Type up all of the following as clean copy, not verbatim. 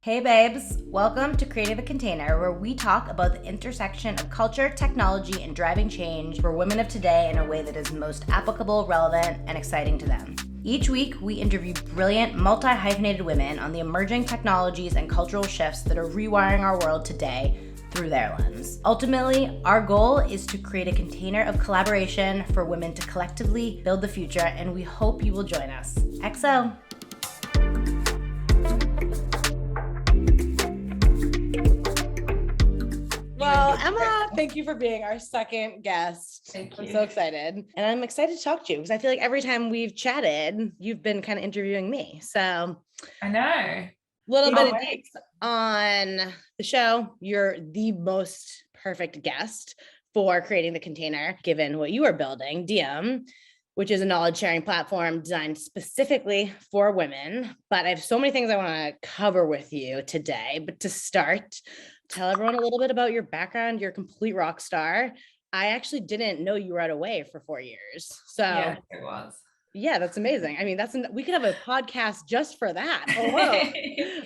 Hey babes, welcome to Creating the Container, where we talk about the intersection of culture, technology, and driving change for women of today in a way that is most applicable, relevant, and exciting to them. Each week, we interview brilliant, multi-hyphenated women on the emerging technologies and cultural shifts that are rewiring our world today through their lens. Ultimately, our goal is to create a container of collaboration for women to collectively build the future, and we hope you will join us. XO! Well, Emma, thank you for being our second guest. Thank you. I'm so excited. And I'm excited to talk to you because I feel like every time we've chatted, you've been kind of interviewing me. So I know. Little bit of deets on the show. You're the most perfect guest for Creating the Container, given what you are building, Diem, which is a knowledge sharing platform designed specifically for women. But I have so many things I want to cover with you today. But to start, tell everyone a little bit about your background. You're a complete rock star. I actually didn't know you were away for 4 years. So yeah, it was. Yeah, that's amazing. I mean, we could have a podcast just for that.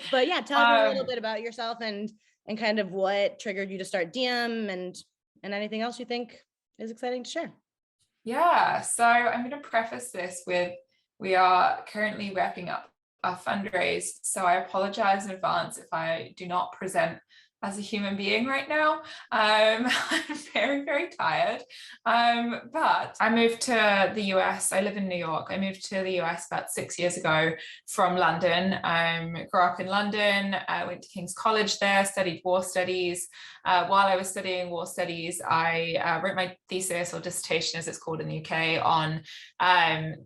But yeah, tell everyone a little bit about yourself and kind of what triggered you to start Diem and anything else you think is exciting to share. Yeah, so I'm going to preface this with we are currently wrapping up our fundraise. So I apologize in advance if I do not present as a human being right now. I'm very, very tired. But I moved to the US. I live in New York. I moved to the US about 6 years ago from London. Grew up in London. I went to King's College there, studied war studies. While I was studying war studies, I wrote my thesis or dissertation, as it's called in the UK, on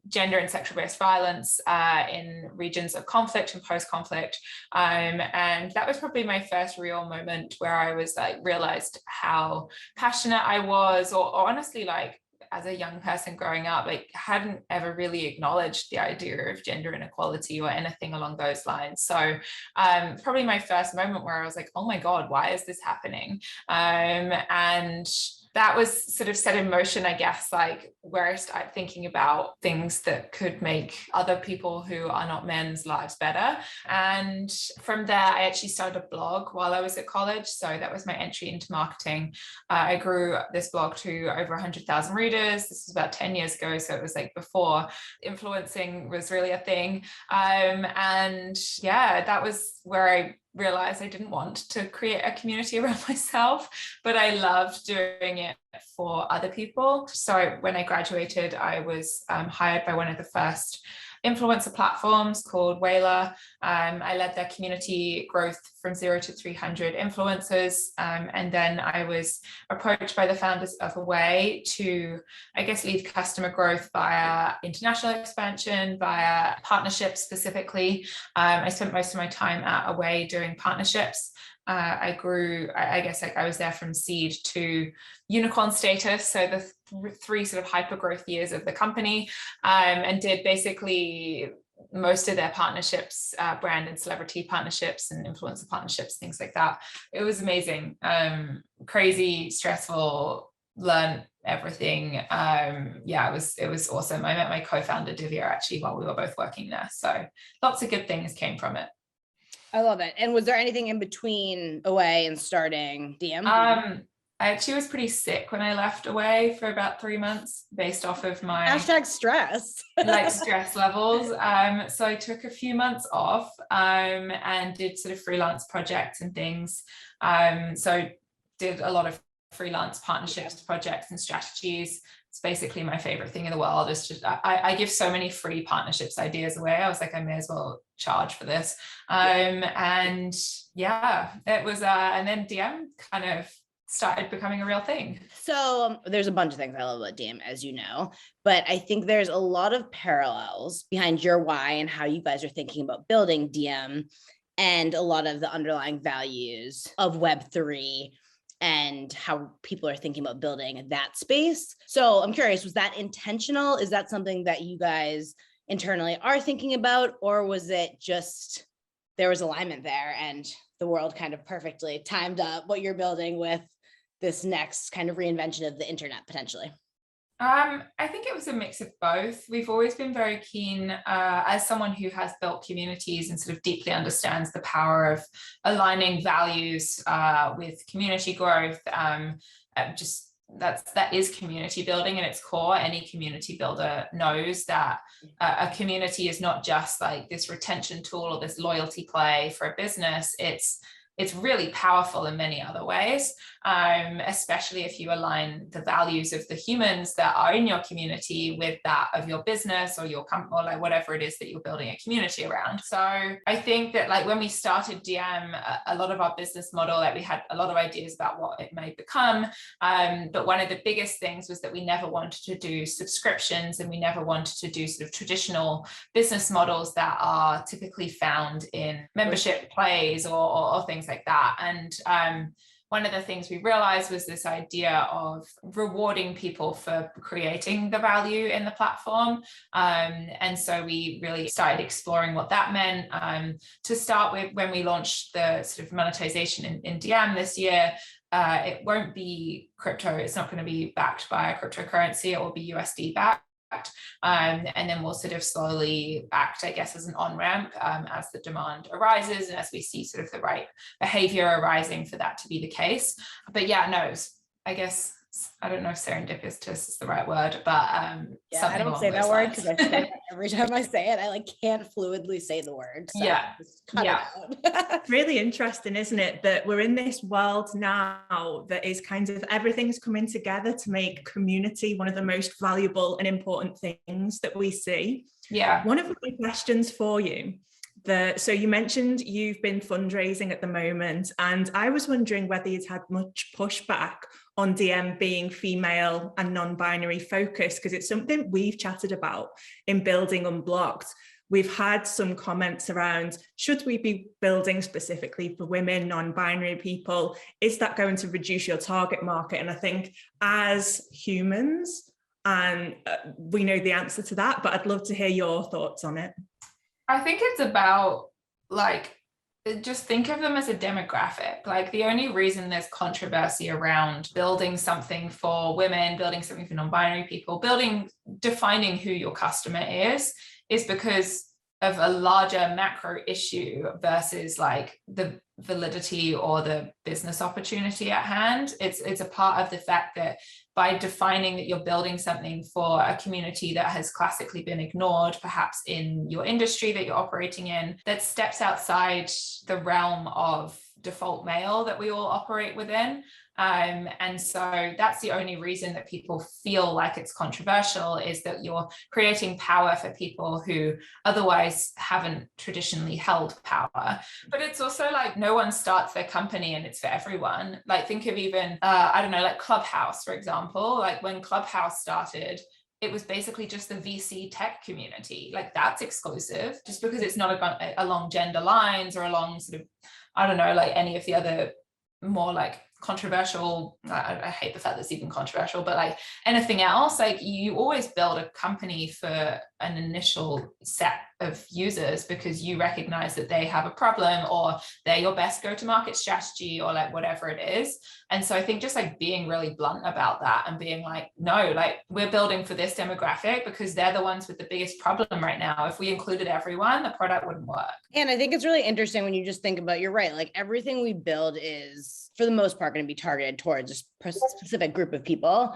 gender and sexual-based violence in regions of conflict and post-conflict. And that was probably my first real moment where I was realized how passionate I was, or honestly, as a young person growing up, hadn't ever really acknowledged the idea of gender inequality or anything along those lines. So probably my first moment where I was like, oh my God, why is this happening? And that was sort of set in motion, I guess, where I started thinking about things that could make other people who are not men's lives better. And from there, I actually started a blog while I was at college. So that was my entry into marketing. I grew this blog to over 100,000 readers. This was about 10 years ago. So it was before influencing was really a thing. And yeah, that was where I realized I didn't want to create a community around myself, but I loved doing it for other people. So when I graduated, I was hired by one of the first influencer platforms called Whaler. I led their community growth from 0 to 300 influencers. And then I was approached by the founders of Away to, I guess, lead customer growth via international expansion, via partnerships specifically. I spent most of my time at Away doing partnerships. I grew, I guess, I was there from seed to unicorn status. So the three sort of hyper growth years of the company, and did basically most of their partnerships, brand and celebrity partnerships and influencer partnerships, things like that. It was amazing, crazy, stressful, learned everything. Yeah, it was awesome. I met my co-founder Divya actually while we were both working there. So lots of good things came from it. I love it. And was there anything in between Away and starting Diem? I actually was pretty sick when I left Away for about 3 months based off of my #stress stress levels. So I took a few months off and did sort of freelance projects and things. So did a lot of freelance partnerships, projects and strategies. It's basically my favorite thing in the world. It's just I give so many free partnerships ideas away. I was like, I may as well charge for this. And yeah, it was and then Diem kind of started becoming a real thing. So there's a bunch of things I love about Diem, as you know, but I think there's a lot of parallels behind your why and how you guys are thinking about building Diem and a lot of the underlying values of Web3 and how people are thinking about building that space. So I'm curious, was that intentional? Is that something that you guys internally are thinking about, or was it just there was alignment there and the world kind of perfectly timed up what you're building with this next kind of reinvention of the internet potentially? I think it was a mix of both. We've always been very keen, as someone who has built communities and sort of deeply understands the power of aligning values with community growth. Just that is community building in its core. Any community builder knows that a community is not just like this retention tool or this loyalty play for a business. It's really powerful in many other ways, especially if you align the values of the humans that are in your community with that of your business or your company, or like whatever it is that you're building a community around. So I think that like when we started Diem, a lot of our business model, like we had a lot of ideas about what it may become. But one of the biggest things was that we never wanted to do subscriptions, and we never wanted to do sort of traditional business models that are typically found in membership plays or things like that. And one of the things we realized was this idea of rewarding people for creating the value in the platform. And so we really started exploring what that meant. To start with, when we launched the sort of monetization in Diem this year, it won't be crypto. It's not going to be backed by a cryptocurrency. It will be USD backed. And then we'll sort of slowly act, I guess, as an on-ramp as the demand arises and as we see sort of the right behavior arising for that to be the case. But yeah, no, I guess, I don't know if serendipitous is the right word, but yeah, I don't say that word because I say it every time I say it. I like can't fluidly say the word. So yeah, just cut it out. Really interesting, isn't it, that we're in this world now that is kind of everything's coming together to make community one of the most valuable and important things that we see. Yeah. One of my questions for you, so you mentioned you've been fundraising at the moment, and I was wondering whether you'd had much pushback on Diem being female and non-binary focused, because it's something we've chatted about in Building Unblocked. We've had some comments around, should we be building specifically for women, non-binary people? Is that going to reduce your target market? And I think as humans, and we know the answer to that, but I'd love to hear your thoughts on it. I think it's about like, just think of them as a demographic. Like the only reason there's controversy around building something for women, building something for non-binary people, defining who your customer is because of a larger macro issue versus like the validity or the business opportunity at hand. It's a part of the fact that by defining that you're building something for a community that has classically been ignored, perhaps in your industry that you're operating in, that steps outside the realm of default male that we all operate within. And so that's the only reason that people feel like it's controversial, is that you're creating power for people who otherwise haven't traditionally held power. But it's also like no one starts their company and it's for everyone. Like think of even, I don't know, like Clubhouse, for example. Like when Clubhouse started, it was basically just the VC tech community. Like that's exclusive, just because it's not along gender lines or along sort of, I don't know, like any of the other more like controversial, I hate the fact that it's even controversial, but like anything else, like you always build a company for an initial set of users because you recognize that they have a problem or they're your best go-to-market strategy or like whatever it is. And so I think just like being really blunt about that and being like, no, like we're building for this demographic because they're the ones with the biggest problem right now. If we included everyone, the product wouldn't work. And I think it's really interesting when you just think about, you're right, like everything we build is for the most part going to be targeted towards a specific group of people.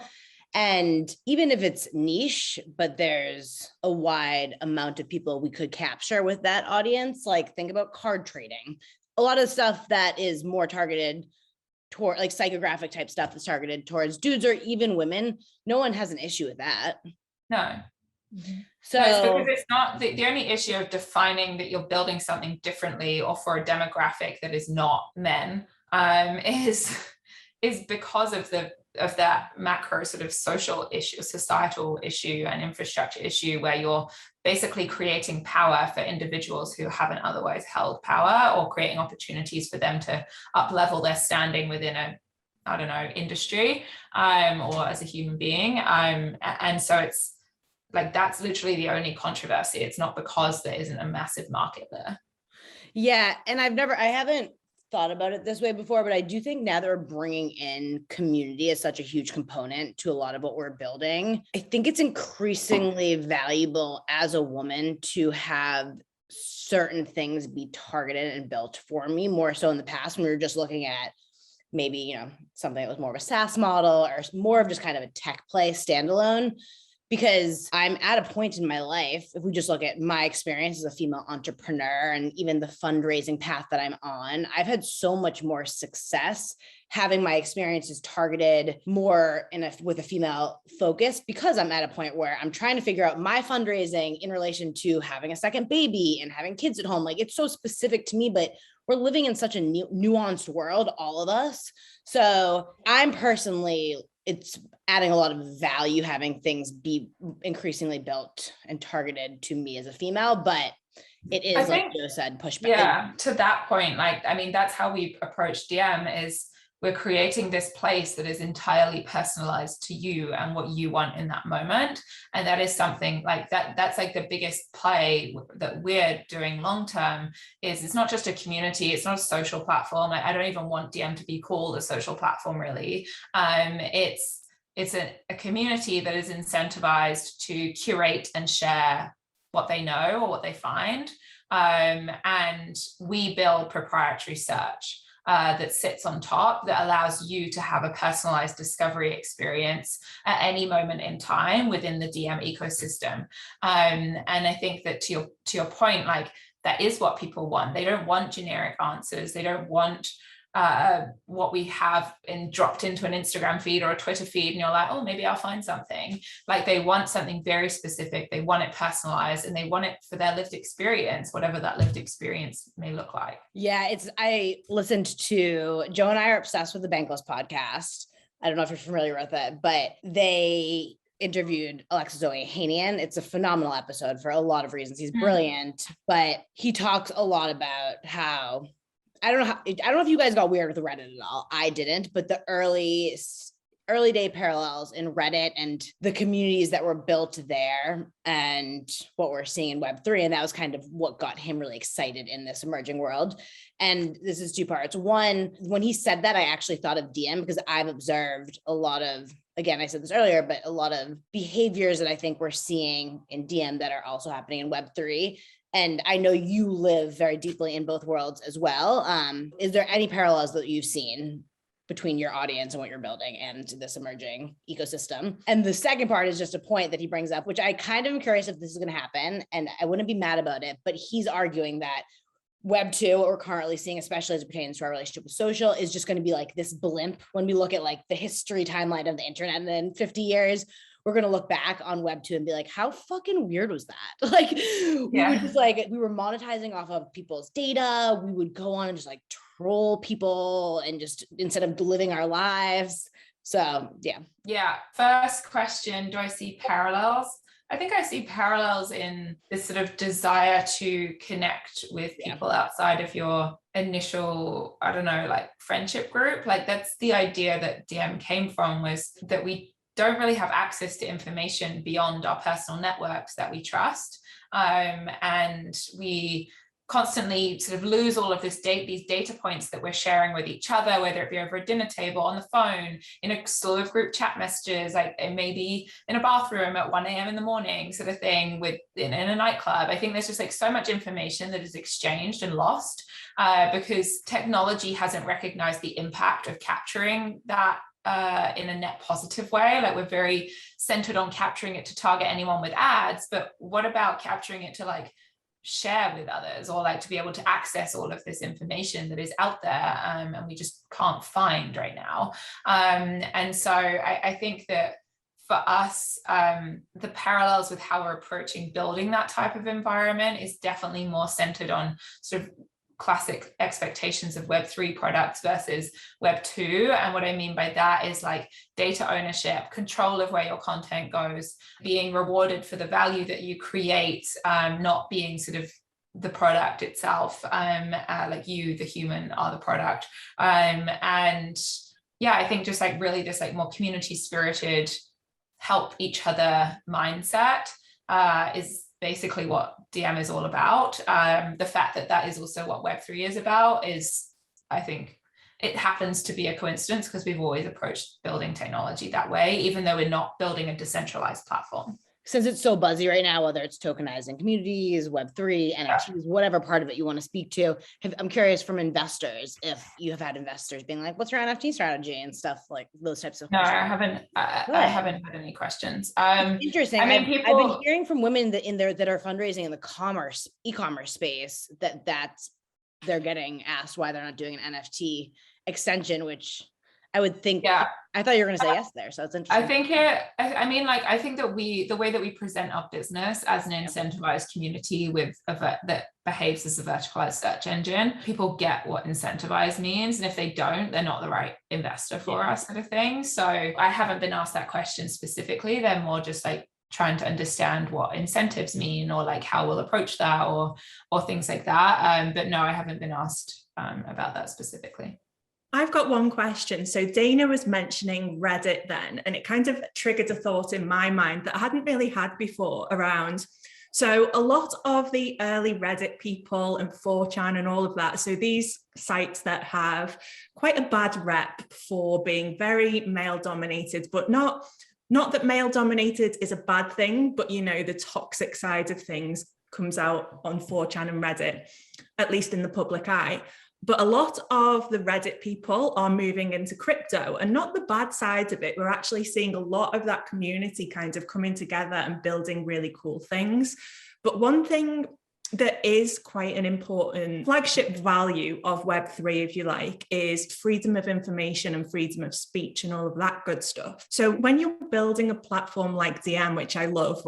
And even if it's niche, but there's a wide amount of people we could capture with that audience, like think about card trading. A lot of stuff that is more targeted toward like psychographic type stuff that's targeted towards dudes or even women. No one has an issue with that. No. So no, it's because it's not the only issue of defining that you're building something differently or for a demographic that is not men is because of that macro sort of social issue, societal issue and infrastructure issue where you're basically creating power for individuals who haven't otherwise held power, or creating opportunities for them to up-level their standing within a, I don't know, industry or as a human being. And so it's like, that's literally the only controversy. It's not because there isn't a massive market there. Yeah. And I haven't thought about it this way before, but I do think now that we're bringing in community as such a huge component to a lot of what we're building, I think it's increasingly valuable as a woman to have certain things be targeted and built for me, more so in the past when we were just looking at maybe, you know, something that was more of a SaaS model or more of just kind of a tech play standalone. Because I'm at a point in my life, if we just look at my experience as a female entrepreneur and even the fundraising path that I'm on, I've had so much more success having my experiences targeted more with a female focus, because I'm at a point where I'm trying to figure out my fundraising in relation to having a second baby and having kids at home. Like, it's so specific to me, but we're living in such a nuanced world, all of us. So I'm personally, it's adding a lot of value having things be increasingly built and targeted to me as a female, but it is, like Joe said, pushback. Yeah, to that point, like, I mean, that's how we approach Diem, is we're creating this place that is entirely personalized to you and what you want in that moment. And that is something like that's like the biggest play that we're doing long term. Is it's not just a community, it's not a social platform. Like, I don't even want Diem to be called a social platform, really. It's a community that is incentivized to curate and share what they know or what they find. And we build proprietary search that sits on top, that allows you to have a personalized discovery experience at any moment in time within the Diem ecosystem. And I think that to your point, like, that is what people want. They don't want generic answers. They don't want what we have dropped into an Instagram feed or a Twitter feed, and you're like, oh, maybe I'll find something. Like, they want something very specific. They want it personalized, and they want it for their lived experience, whatever that lived experience may look like. Yeah, I listened to, Joe and I are obsessed with the Bankless podcast. I don't know if you're familiar with it, but they interviewed Alexis Ohanian. It's a phenomenal episode for a lot of reasons. He's brilliant, but he talks a lot about how, I don't know if you guys got weird with Reddit at all. I didn't, but the early day parallels in Reddit and the communities that were built there and what we're seeing in Web3. And that was kind of what got him really excited in this emerging world. And this is two parts. One, when he said that, I actually thought of Diem, because I've observed a lot of, again, I said this earlier, but a lot of behaviors that I think we're seeing in Diem that are also happening in Web3. And I know you live very deeply in both worlds as well. Is there any parallels that you've seen between your audience and what you're building and this emerging ecosystem? And the second part is just a point that he brings up, which I kind of am curious if this is going to happen, and I wouldn't be mad about it, but he's arguing that Web 2, what we're currently seeing, especially as it pertains to our relationship with social, is just going to be like this blimp when we look at like the history timeline of the internet. And then 50 years, we're going to look back on Web 2 and be like, how fucking weird was that? Like, we would just like, we were monetizing off of people's data. We would go on and just like troll people and just, instead of living our lives. So, yeah. Yeah. First question, do I see parallels? I think I see parallels in this sort of desire to connect with people outside of your initial, I don't know, like friendship group. Like, that's the idea that Diem came from, was that we don't really have access to information beyond our personal networks that we trust. And we constantly sort of lose all of these data points that we're sharing with each other, whether it be over a dinner table, on the phone, in a sort of group chat messages, like it may be in a bathroom at 1 a.m. in the morning sort of thing, in a nightclub. I think there's just like so much information that is exchanged and lost because technology hasn't recognized the impact of capturing that in a net positive way. Like, we're very centered on capturing it to target anyone with ads, but what about capturing it to like share with others, or like to be able to access all of this information that is out there and we just can't find right now. And so I think that for us, the parallels with how we're approaching building that type of environment is definitely more centered on sort of classic expectations of Web3 products versus Web2. And what I mean by that is like data ownership, control of where your content goes, being rewarded for the value that you create, not being sort of the product itself, like you, the human, are the product. And yeah, I think just like really this like more community spirited, help each other mindset is basically what Diem is all about. The fact that that is also what Web3 is about is I think it happens to be a coincidence because we've always approached building technology that way, even though we're not building a decentralized platform. Since it's so buzzy right now, whether it's tokenizing communities, Web3, NFTs, whatever part of it you want to speak to, I'm curious from investors if you have had investors being like, what's your NFT strategy and stuff like those types of questions. No, I haven't. I haven't had any questions. Interesting. I mean, I've been hearing from women that are fundraising in the e-commerce space that they're getting asked why they're not doing an NFT extension, which I would think, I thought you were going to say yes there. So it's interesting. I think I think that the way that we present our business as an incentivized community that behaves as a verticalized search engine, people get what incentivized means. And if they don't, they're not the right investor for us, sort of thing. So I haven't been asked that question specifically. They're more just like trying to understand what incentives mean, or like how we'll approach that, or things like that. But no, I haven't been asked about that specifically. I've got one question. So Dayna was mentioning Reddit then, and it kind of triggered a thought in my mind that I hadn't really had before around. So a lot of the early Reddit people and 4chan and all of that, so these sites that have quite a bad rep for being very male dominated, but not that male dominated is a bad thing, but the toxic side of things comes out on 4chan and Reddit, at least in the public eye. But a lot of the Reddit people are moving into crypto, and not the bad side of it. We're actually seeing a lot of that community kind of coming together and building really cool things. But one thing that is quite an important flagship value of Web3, if you like, is freedom of information and freedom of speech and all of that good stuff. So when you're building a platform like Diem, which I love,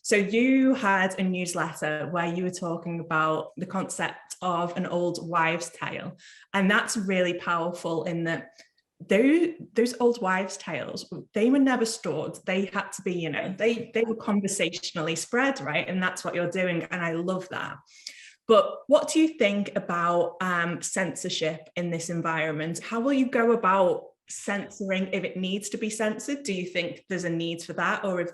so you had a newsletter where you were talking about the concept of an old wives' tale. And that's really powerful in that those old wives' tales, they were never stored. They had to be, they were conversationally spread, right? And that's what you're doing. And I love that. But what do you think about censorship in this environment? How will you go about censoring if it needs to be censored? Do you think there's a need for that? Or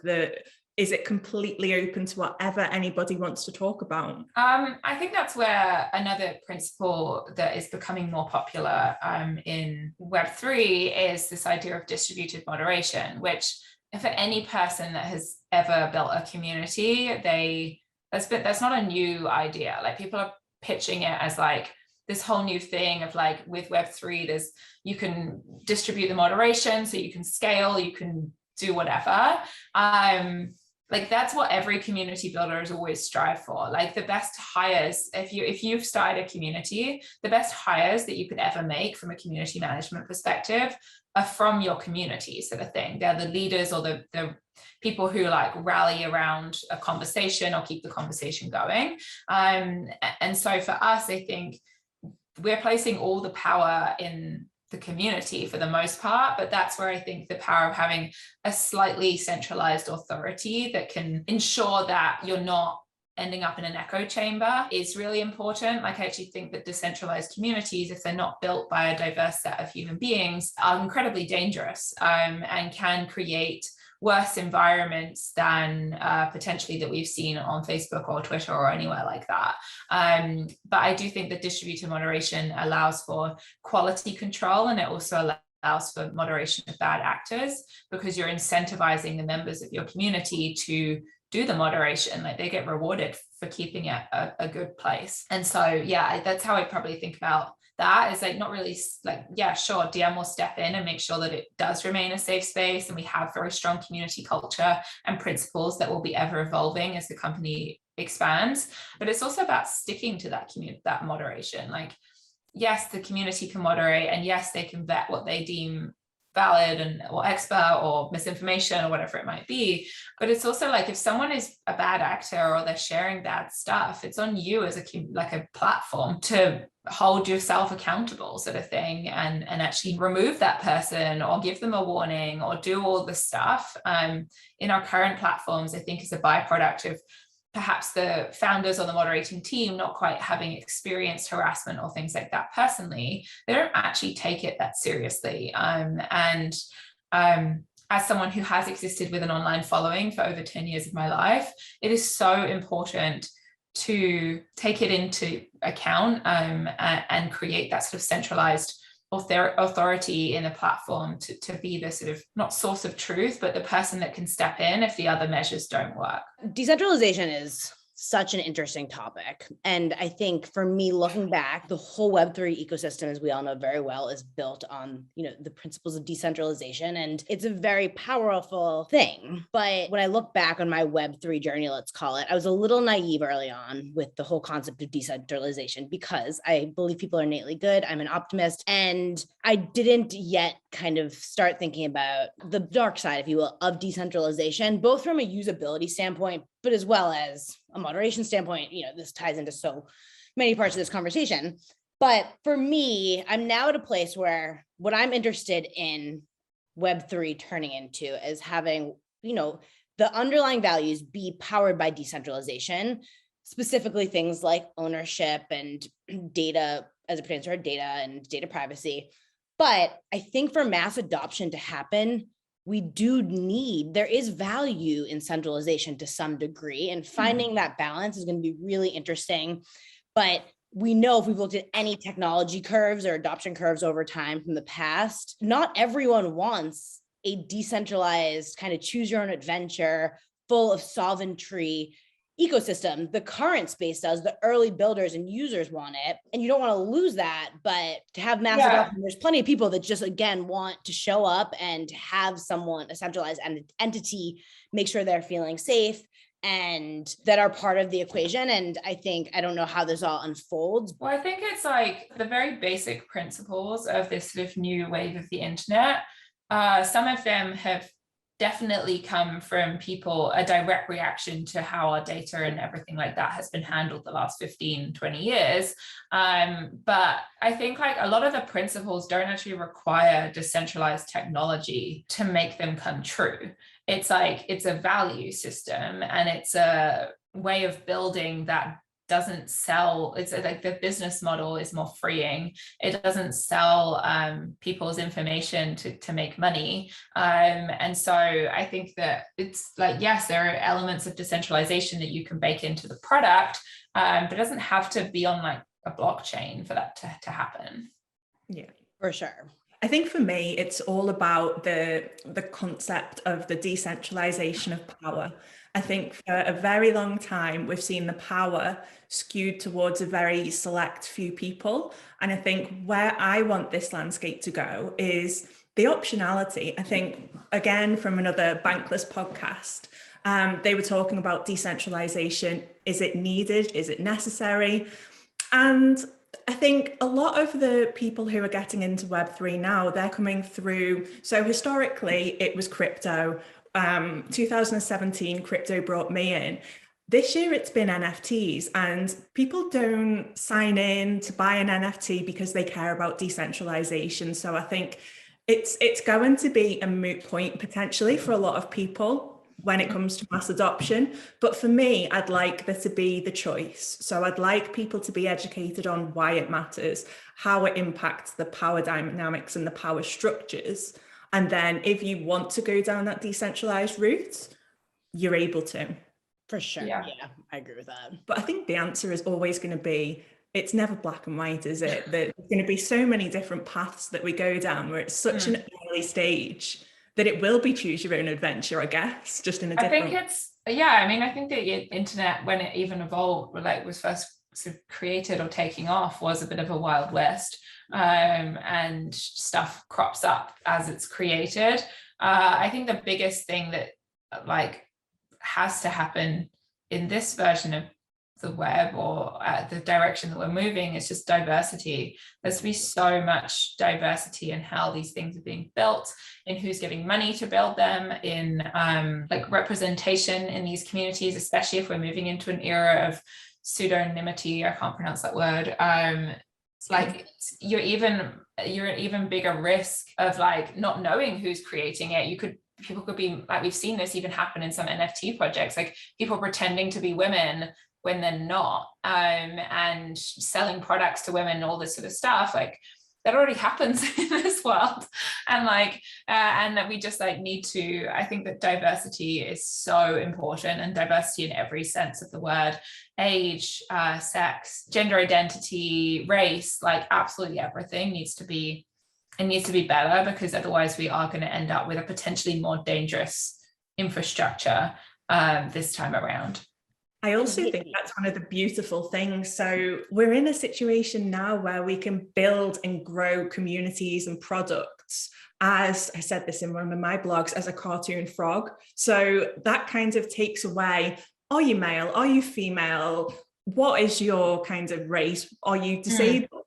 is it completely open to whatever anybody wants to talk about? I think that's where another principle that is becoming more popular in Web3 is this idea of distributed moderation, which for any person that has ever built a community, that's not a new idea. Like, people are pitching it as like this whole new thing of like, with Web3, you can distribute the moderation, so you can scale, you can do whatever. Like, that's what every community builder has always strived for. Like, the best hires, if you've started a community, the best hires that you could ever make from a community management perspective are from your community, sort of thing. They're the leaders or the people who like rally around a conversation or keep the conversation going. And so for us, I think we're placing all the power in the community for the most part, but that's where I think the power of having a slightly centralized authority that can ensure that you're not ending up in an echo chamber is really important. Like, I actually think that decentralized communities, if they're not built by a diverse set of human beings, are incredibly dangerous and can create worse environments than potentially that we've seen on Facebook or Twitter or anywhere like that. But I do think that distributed moderation allows for quality control, and it also allows for moderation of bad actors, because you're incentivizing the members of your community to do the moderation. Like, they get rewarded for keeping it a good place. And so, yeah, that's how I probably think about that. Is like, not really like, yeah, sure, Diem will step in and make sure that it does remain a safe space, and we have very strong community culture and principles that will be ever evolving as the company expands. But it's also about sticking to that moderation. Like, yes, the community can moderate, and yes, they can vet what they deem valid or expert or misinformation or whatever it might be. But it's also like, if someone is a bad actor or they're sharing bad stuff, it's on you as a platform to hold yourself accountable, sort of thing, and actually remove that person or give them a warning or do all the stuff. In our current platforms, I think, is a byproduct of perhaps the founders or the moderating team not quite having experienced harassment or things like that personally. They don't actually take it that seriously. As someone who has existed with an online following for over 10 years of my life, it is so important to take it into account and create that sort of centralized authority in a platform to be the sort of not source of truth, but the person that can step in if the other measures don't work. Decentralization is such an interesting topic. And I think for me, looking back, the whole Web3 ecosystem, as we all know very well, is built on, the principles of decentralization. And it's a very powerful thing. But when I look back on my Web3 journey, let's call it, I was a little naive early on with the whole concept of decentralization because I believe people are innately good. I'm an optimist. And I didn't yet kind of start thinking about the dark side, if you will, of decentralization, both from a usability standpoint, but as well as a moderation standpoint. This ties into so many parts of this conversation. But for me, I'm now at a place where what I'm interested in Web3 turning into is having, the underlying values be powered by decentralization, specifically things like ownership and data as it pertains to our data and data privacy. But I think for mass adoption to happen, there is value in centralization to some degree, and finding that balance is going to be really interesting. But we know if we've looked at any technology curves or adoption curves over time from the past, not everyone wants a decentralized kind of choose your own adventure, full of sovereignty ecosystem. The current space does, the early builders and users want it, and you don't want to lose that. But to have mass adoption, there's plenty of people that just, again, want to show up and have someone, a centralized entity, make sure they're feeling safe and that are part of the equation. And I don't know how this all unfolds. Well, I think it's like the very basic principles of this sort of new wave of the internet. Some of them have definitely come from people, a direct reaction to how our data and everything like that has been handled the last 15, 20 years. But I think like a lot of the principles don't actually require decentralized technology to make them come true. It's like, it's a value system and it's a way of building that doesn't sell. It's like the business model is more freeing. It doesn't sell people's information to make money. And so I think that it's like, yes, there are elements of decentralization that you can bake into the product, but it doesn't have to be on like a blockchain for that to happen. Yeah, for sure. I think for me, it's all about the concept of the decentralization of power. I think for a very long time, we've seen the power skewed towards a very select few people. And I think where I want this landscape to go is the optionality. I think, again, from another Bankless podcast, they were talking about decentralization. Is it needed? Is it necessary? And I think a lot of the people who are getting into Web3 now, they're coming through. So historically, it was crypto. 2017, crypto brought me in. This year, it's been NFTs, and people don't sign in to buy an NFT because they care about decentralization. So I think it's going to be a moot point potentially for a lot of people when it comes to mass adoption. But for me, I'd like there to be the choice. So I'd like people to be educated on why it matters, how it impacts the power dynamics and the power structures. And then if you want to go down that decentralized route, you're able to. For sure. Yeah, I agree with that. But I think the answer is always going to be, it's never black and white, is it? There's going to be so many different paths that we go down where it's such an early stage that it will be choose your own adventure, I guess, just in a different... I think it's, I think the internet, when it even evolved, like was first sort of created or taking off, was a bit of a Wild West, and stuff crops up as it's created. I think the biggest thing that like has to happen in this version of the web or the direction that we're moving is just diversity. There's to be so much diversity in how these things are being built, in who's getting money to build them, in like representation in these communities, especially if we're moving into an era of pseudonymity. I can't pronounce that word. It's like you're at even bigger risk of like not knowing who's creating it. People could be like, we've seen this even happen in some NFT projects, like people pretending to be women when they're not, and selling products to women, all this sort of stuff. Like that already happens in this world. And like, and that we just like need to, I think that diversity is so important, and diversity in every sense of the word, age, sex, gender identity, race, like absolutely everything needs to be better, because otherwise we are going to end up with a potentially more dangerous infrastructure this time around. I also think that's one of the beautiful things. So we're in a situation now where we can build and grow communities and products, as I said this in one of my blogs, as a cartoon frog. So that kind of takes away, are you male? Are you female? What is your kind of race? Are you disabled?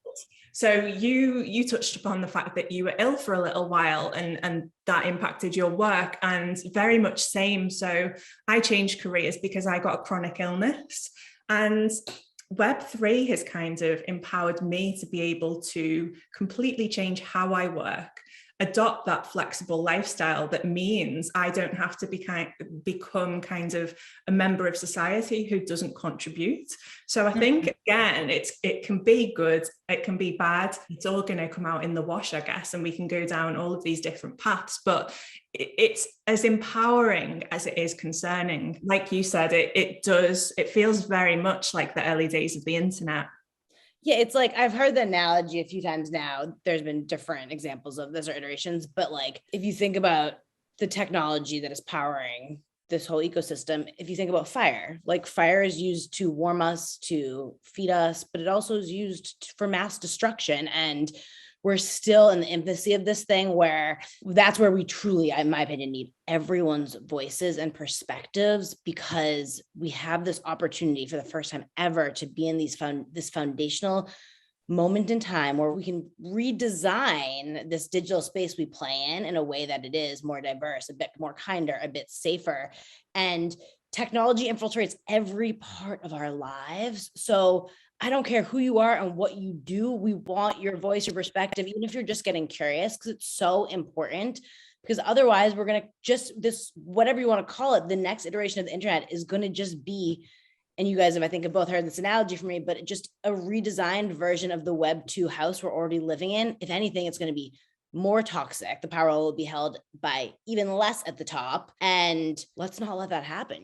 So you touched upon the fact that you were ill for a little while, and that impacted your work, and very much same. So I changed careers because I got a chronic illness, and Web3 has kind of empowered me to be able to completely change how I work, adopt that flexible lifestyle that means I don't have to become kind of a member of society who doesn't contribute. So I think, again, it can be good, it can be bad, it's all going to come out in the wash, I guess, and we can go down all of these different paths, but it's as empowering as it is concerning. Like you said, it feels very much like the early days of the internet. Yeah, it's like, I've heard the analogy a few times now. There's been different examples of this or iterations, but like, if you think about the technology that is powering this whole ecosystem, if you think about fire, like fire is used to warm us, to feed us, but it also is used for mass destruction. And we're still in the infancy of this thing, where that's where we truly, in my opinion, need everyone's voices and perspectives, because we have this opportunity for the first time ever to be in this foundational moment in time where we can redesign this digital space we play in a way that it is more diverse, a bit more kinder, a bit safer. And technology infiltrates every part of our lives. So I don't care who you are and what you do. We want your voice, your perspective, even if you're just getting curious, because it's so important. Because otherwise, we're going to this, whatever you want to call it, the next iteration of the internet is going to just be, and you guys have, I think, have both heard this analogy from me, but just a redesigned version of the Web 2 house we're already living in. If anything, it's going to be more toxic. The power will be held by even less at the top. And let's not let that happen,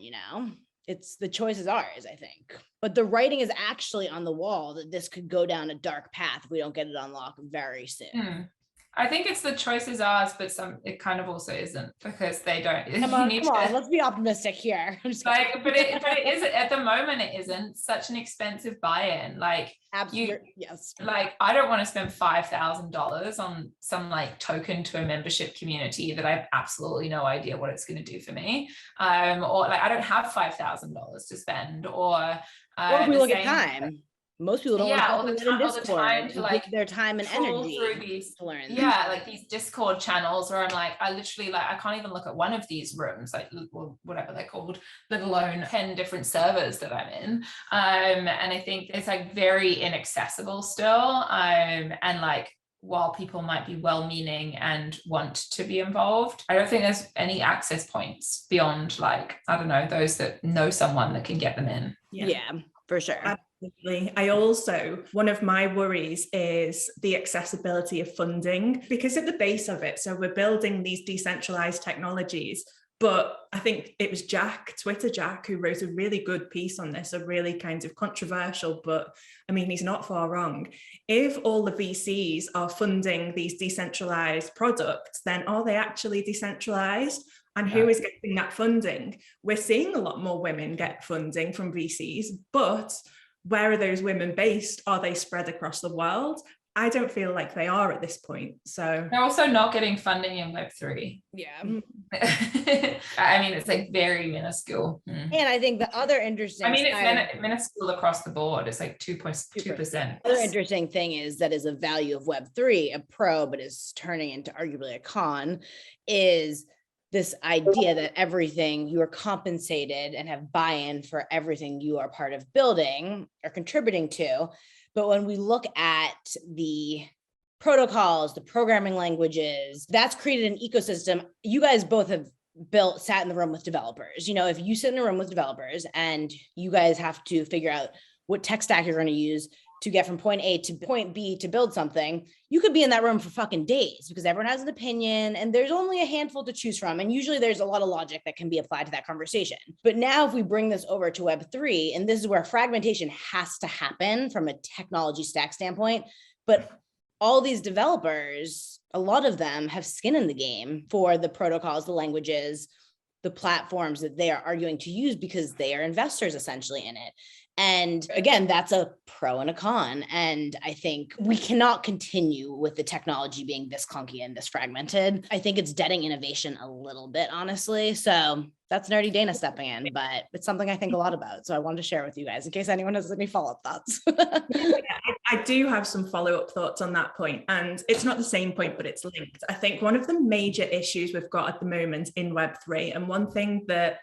It's the choice is ours, I think. But the writing is actually on the wall that this could go down a dark path if we don't get it unlocked very soon. I think it's the choice is ours, but it kind of also isn't, because they don't. Come on, let's be optimistic here. But it is at the moment. It isn't such an expensive buy-in. Like, absolutely, yes. Like, I don't want to spend $5,000 on some like token to a membership community that I have absolutely no idea what it's going to do for me. Or like, I don't have $5,000 to spend. Or if we look at time. Most people don't all want the time to like their time and energy through these to learn. Like these Discord channels where I'm like, I literally I can't even look at one of these rooms, like, or whatever they're called, let alone 10 different servers that I'm in. And I think it's like very inaccessible still. And like, while people might be well-meaning and want to be involved, I don't think there's any access points beyond, like, I don't know, those that know someone that can get them in. Yeah, for sure. Absolutely. I also, one of my worries is the accessibility of funding, because at the base of it, so we're building these decentralized technologies, but I think it was Twitter Jack, who wrote a really good piece on this, a really kind of controversial, but I mean, he's not far wrong. If all the VCs are funding these decentralized products, then are they actually decentralized? And who is getting that funding? We're seeing a lot more women get funding from VCs, but where are those women based? Are they spread across the world? I don't feel like they are at this point. So they're also not getting funding in Web3. Yeah. I mean, it's like very minuscule. And I think the other interesting, it's minuscule across the board. It's like 2.2%. The other interesting thing that is a value of Web3, a pro, but is turning into arguably a con, is this idea that everything you are compensated and have buy-in for everything you are part of building or contributing to. But when we look at the protocols, the programming languages, that's created an ecosystem. You guys both have sat in the room with developers. If you sit in a room with developers and you guys have to figure out what tech stack you're going to use to get from point A to point B to build something, you could be in that room for fucking days because everyone has an opinion and there's only a handful to choose from. And usually there's a lot of logic that can be applied to that conversation. But now if we bring this over to Web3, and this is where fragmentation has to happen from a technology stack standpoint, but all these developers, a lot of them have skin in the game for the protocols, the languages, the platforms that they are arguing to use because they are investors essentially in it. And again, that's a pro and a con. And I think we cannot continue with the technology being this clunky and this fragmented. I think it's deading innovation a little bit, honestly. So that's nerdy Dayna stepping in, but it's something I think a lot about. So I wanted to share with you guys in case anyone has any follow-up thoughts. I do have some follow-up thoughts on that point, and it's not the same point, but it's linked. I think one of the major issues we've got at the moment in Web3, and one thing that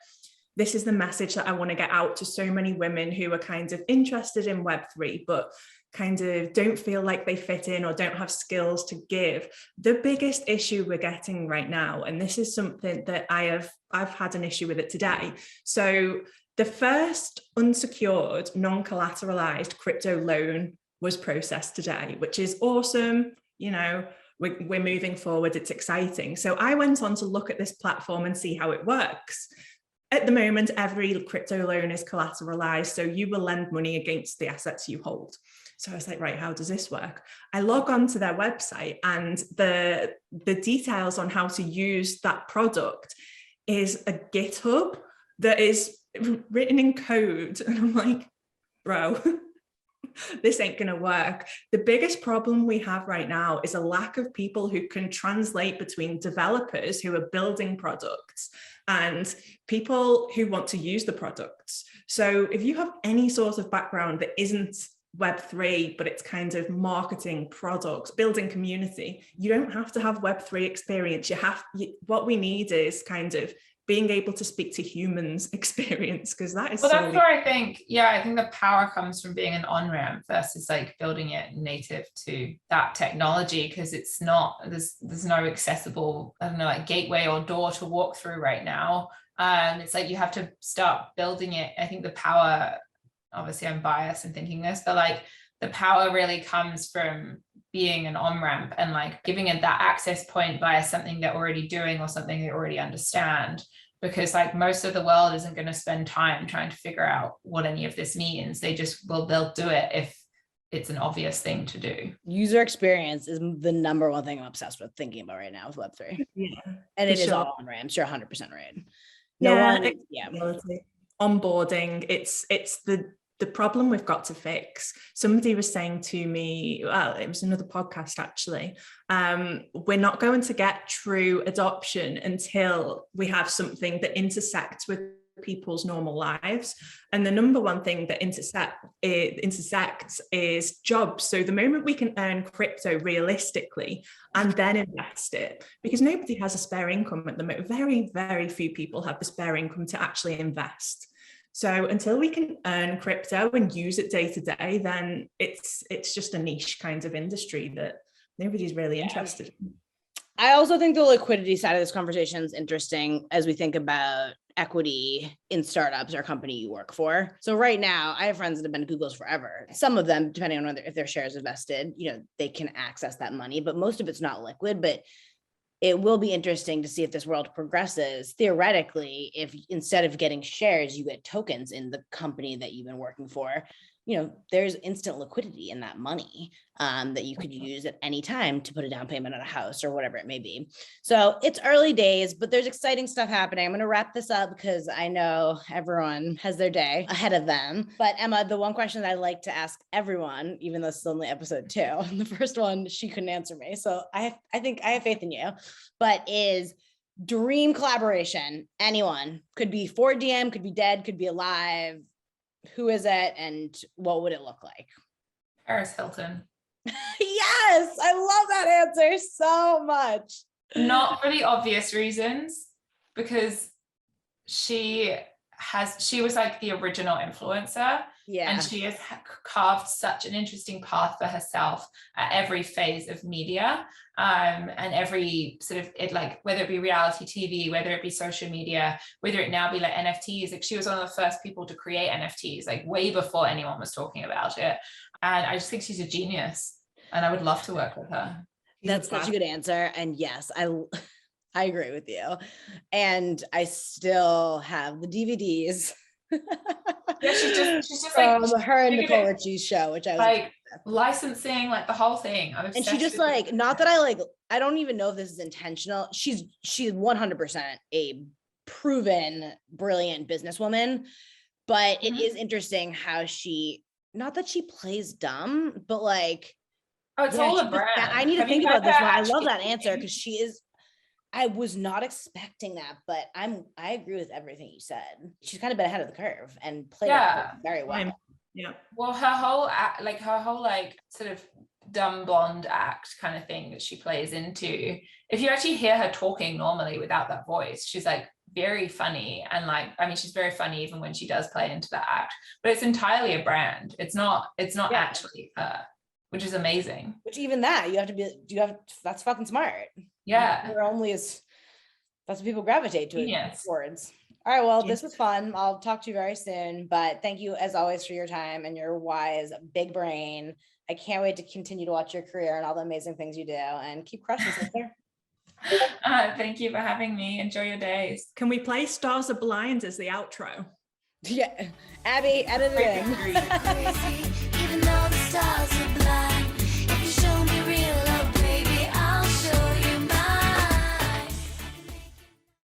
this is the message that I want to get out to so many women who are kind of interested in Web3, but kind of don't feel like they fit in or don't have skills to give. The biggest issue we're getting right now, and this is something that I've had an issue with it today. So the first unsecured, non-collateralized crypto loan was processed today, which is awesome. You know, we're moving forward. It's exciting. So I went on to look at this platform and see how it works. At the moment, every crypto loan is collateralized. So you will lend money against the assets you hold. So I was like, right, how does this work? I log on to their website and the details on how to use that product is a GitHub that is written in code. And I'm like, bro, this ain't gonna work. The biggest problem we have right now is a lack of people who can translate between developers who are building products and people who want to use the products. So if you have any sort of background that isn't Web3, but it's kind of marketing, products, building community, you don't have to have Web3 experience. What we need is kind of being able to speak to humans experience, because that is. Well, that's where I think the power comes from being an on-ramp versus like building it native to that technology, because it's not, there's no accessible, I don't know, like gateway or door to walk through right now. It's like you have to start building it. I think the power, obviously I'm biased in thinking this, but like the power really comes from being an on-ramp and like giving it that access point via something they're already doing or something they already understand. Because like most of the world isn't going to spend time trying to figure out what any of this means. They'll do it if it's an obvious thing to do. User experience is the number one thing I'm obsessed with thinking about right now with Web3. Yeah, and it is all on ramps. You're 100% right. Onboarding, it's the problem we've got to fix. Somebody was saying to me, well, it was another podcast actually, we're not going to get true adoption until we have something that intersects with people's normal lives. And the number one thing that intersects is jobs. So the moment we can earn crypto realistically and then invest it, because nobody has a spare income at the moment. Very, very few people have the spare income to actually invest. So until we can earn crypto and use it day to day, then it's just a niche kind of industry that nobody's really interested in. I also think the liquidity side of this conversation is interesting as we think about equity in startups or company you work for. So right now, I have friends that have been at Google's forever. Some of them, depending on whether if their shares are vested, they can access that money, but most of it's not liquid. But it will be interesting to see if this world progresses. Theoretically, if instead of getting shares, you get tokens in the company that you've been working for, there's instant liquidity in that money that you could use at any time to put a down payment on a house or whatever it may be. So it's early days, but there's exciting stuff happening. I'm going to wrap this up because I know everyone has their day ahead of them. But Emma, the one question that I like to ask everyone, even though it's only episode 2, the first one, she couldn't answer me. So I think I have faith in you, but is dream collaboration. Anyone, could be for Diem, could be dead, could be alive. Who is it and what would it look like? Paris Hilton. Yes, I love that answer so much. Not for the obvious reasons, because she was like the original influencer. Yeah. And she has carved such an interesting path for herself at every phase of media, and every sort of it, like whether it be reality TV, whether it be social media, whether it now be like NFTs. Like she was one of the first people to create NFTs, like way before anyone was talking about it. And I just think she's a genius and I would love to work with her. That's such a good answer. And yes, I agree with you. And I still have the DVDs. Yeah, she's just from like her and Nicole Richie's show, which I was like licensing, like the whole thing. I'm and she just like, not that I don't even know if this is intentional. She's 100% a proven brilliant businesswoman, but it is interesting how she, not that she plays dumb, but like, oh, it's all a brand. I need to think about this one. I love that answer because she is. I was not expecting that, but I agree with everything you said. She's kind of been ahead of the curve and played it very well. Yeah. Well, her whole sort of dumb blonde act kind of thing that she plays into, if you actually hear her talking normally without that voice, she's like very funny. And like, I mean, she's very funny even when she does play into that act, but it's entirely a brand. It's not actually her, which is amazing. Which even that that's fucking smart. Yeah. That's what people gravitate to. Yes. Towards. All right, well, this was fun. I'll talk to you very soon, but thank you as always for your time and your wise big brain. I can't wait to continue to watch your career and all the amazing things you do, and keep crushing, sister. Thank you for having me. Enjoy your days. Can we play Stars Are Blind as the outro? Yeah, Abby, edit it in.